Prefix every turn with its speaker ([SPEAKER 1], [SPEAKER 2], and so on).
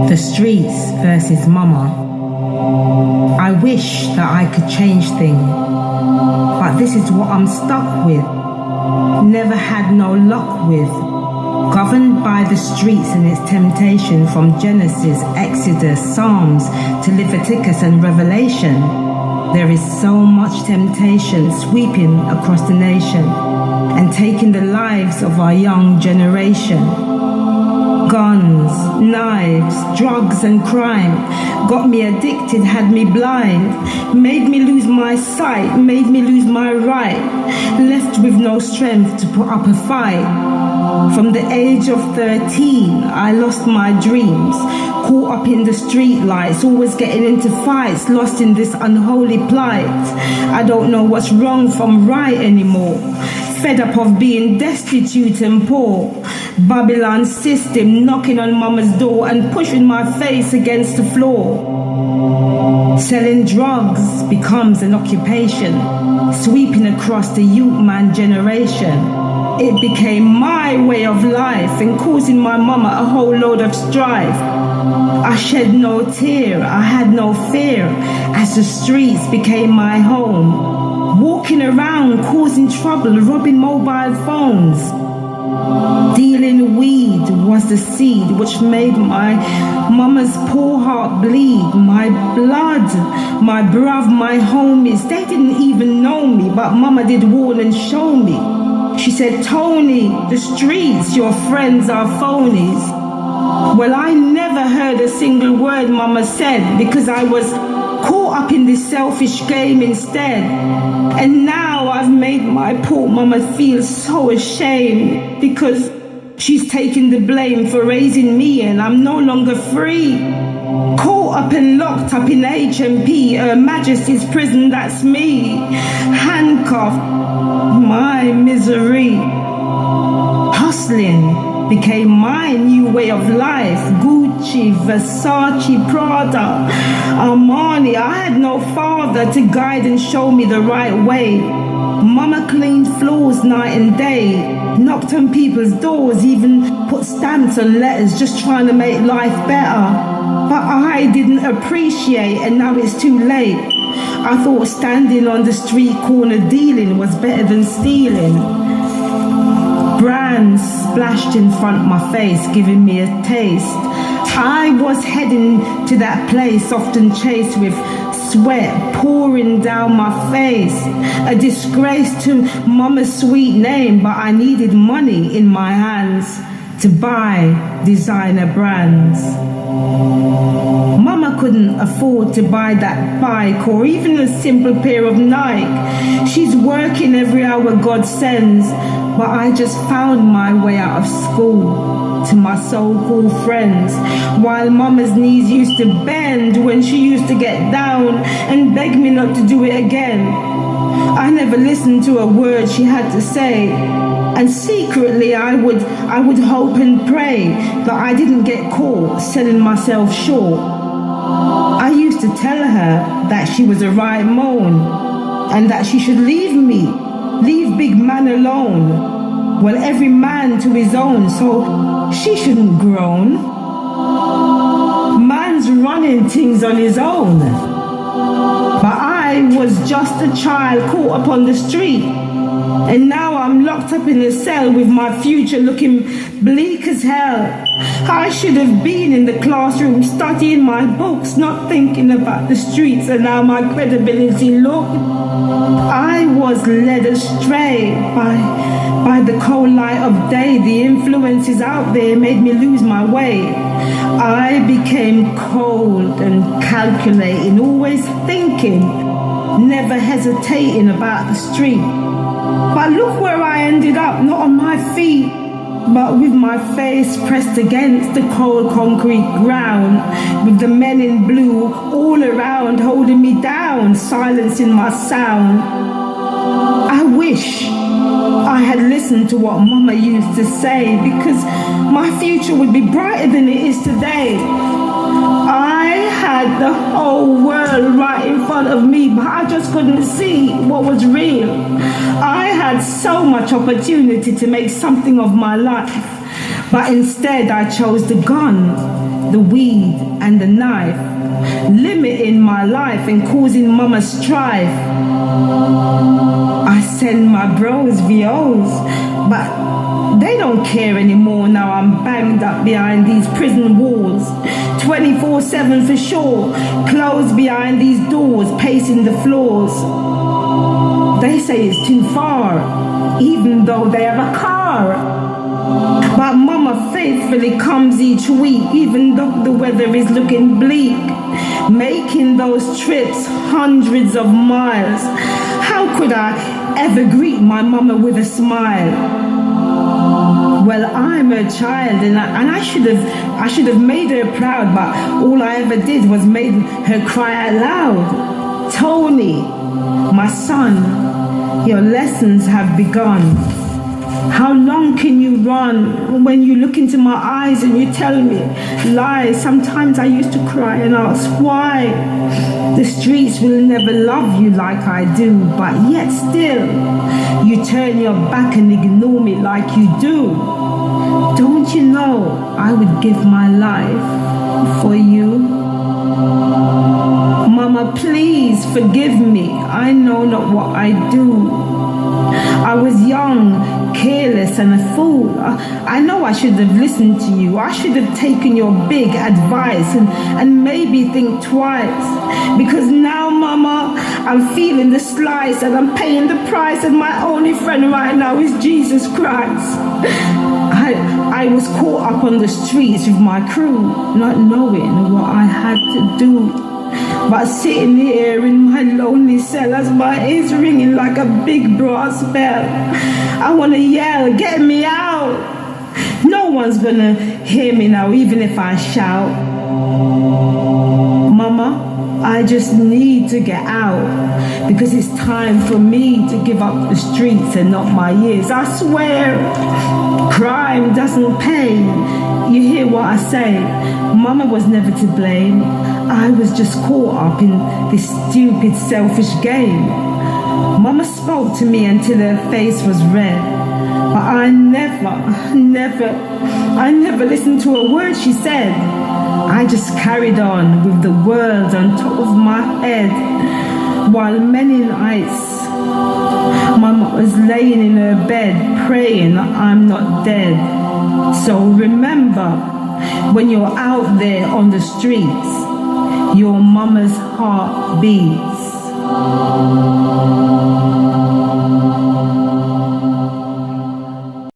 [SPEAKER 1] The streets versus mama. I wish that I could change things, but this is what I'm stuck with. Never had no luck with. Governed by the streets and its temptation, from Genesis, Exodus, Psalms to Leviticus and Revelation. There is so much temptation sweeping across the nation and taking the lives of our young generation. Guns, knives, drugs and crime got me addicted, had me blind, made me lose my sight, made me lose my right, left with no strength to put up a fight. From the age of 13, I lost my dreams, caught up in the street lights, always getting into fights, lost in this unholy plight. I don't know what's wrong from right anymore. Fed up of being destitute and poor. Babylon system knocking on mama's door and pushing my face against the floor. Selling drugs becomes an occupation, sweeping across the youth man generation. It became my way of life and causing my mama a whole load of strife. I shed no tear, I had no fear, as the streets became my home. Walking around, causing trouble, robbing mobile phones. Dealing weed was the seed which made my mama's poor heart bleed. My blood, my bruv, my homies, they didn't even know me, but mama did warn and show me. She said, Tony, the streets, your friends are phonies. Well, I never heard a single word mama said, because I was caught up in this selfish game instead. And now I've made my poor mama feel so ashamed, because she's taking the blame for raising me and I'm no longer free. Caught up and locked up in HMP, Her Majesty's prison, that's me. Handcuffed, my misery. Hustling became my new way of life. Gucci, Versace, Prada, Armani. I had no father to guide and show me the right way. Mama cleaned floors night and day, knocked on people's doors, even put stamps on letters, just trying to make life better. But I didn't appreciate, and now it's too late. I thought standing on the street corner dealing was better than stealing. Brands splashed in front of my face, giving me a taste. I was heading to that place, often chased with sweat pouring down my face. A disgrace to mama's sweet name, but I needed money in my hands to buy designer brands. Mama couldn't afford to buy that bike or even a simple pair of Nike. She's working every hour God sends, but I just found my way out of school to my so-called friends, while mama's knees used to bend when she used to get down and beg me not to do it again. I never listened to a word she had to say, and secretly I would hope and pray that I didn't get caught selling myself short. I used to tell her that she was a right moan and that she should leave me, leave big man alone. Well, every man to his own, so she shouldn't groan. Man's running things on his own. But I was just a child caught up on the street. And now I'm locked up in a cell with my future looking bleak as hell. I should have been in the classroom studying my books, not thinking about the streets and how my credibility looked. I was led astray by the cold light of day. The influences out there made me lose my way. I became cold and calculating, always thinking, never hesitating about the street. But look where I ended up, not on my feet, but with my face pressed against the cold concrete ground, with the men in blue all around holding me down, silencing my sound. I wish I had listened to what Mama used to say, because my future would be brighter than it is today. I had the whole world right in front of me, but I just couldn't see what was real. I had so much opportunity to make something of my life, But instead I chose the gun, the weed and the knife, limiting my life and causing mama strife. I send my bros VOs, but they don't care anymore now I'm banged up behind these prison walls. 24/7 for sure, closed behind these doors, pacing the floors. They say it's too far, even though they have a car. But mama faithfully comes each week, even though the weather is looking bleak, making those trips hundreds of miles. How could I ever greet my mama with a smile? Well, I'm her child, and I should have made her proud, but all I ever did was made her cry out loud. Tony, my son, your lessons have begun. How long can you run when you look into my eyes and you tell me lies? Sometimes I used to cry and ask why. The streets will never love you like I do, but yet still you turn your back and ignore me like you do. Don't you know I would give my life for you? Mama, please forgive me. I know not what I do. I was young, careless and a fool. I know I should have listened to you. I should have taken your big advice and maybe think twice. Because now, mama, I'm feeling the slice and I'm paying the price, and my only friend right now is Jesus Christ. I was caught up on the streets with my crew, not knowing what I had to do. But sitting here in my lonely cell as my ears ringing like a big brass bell, I want to yell, get me out. No one's gonna hear me now, even if I shout. Mama, I just need to get out, because it's time for me to give up the streets and not my years. I swear, crime doesn't pay. You hear what I say? Mama was never to blame. I was just caught up in this stupid, selfish game. Mama spoke to me until her face was red, but I never listened to a word she said. I just carried on with the world on top of my head, while many nights Mama was laying in her bed praying that I'm not dead. So remember, when you're out there on the streets, your mama's heart beats.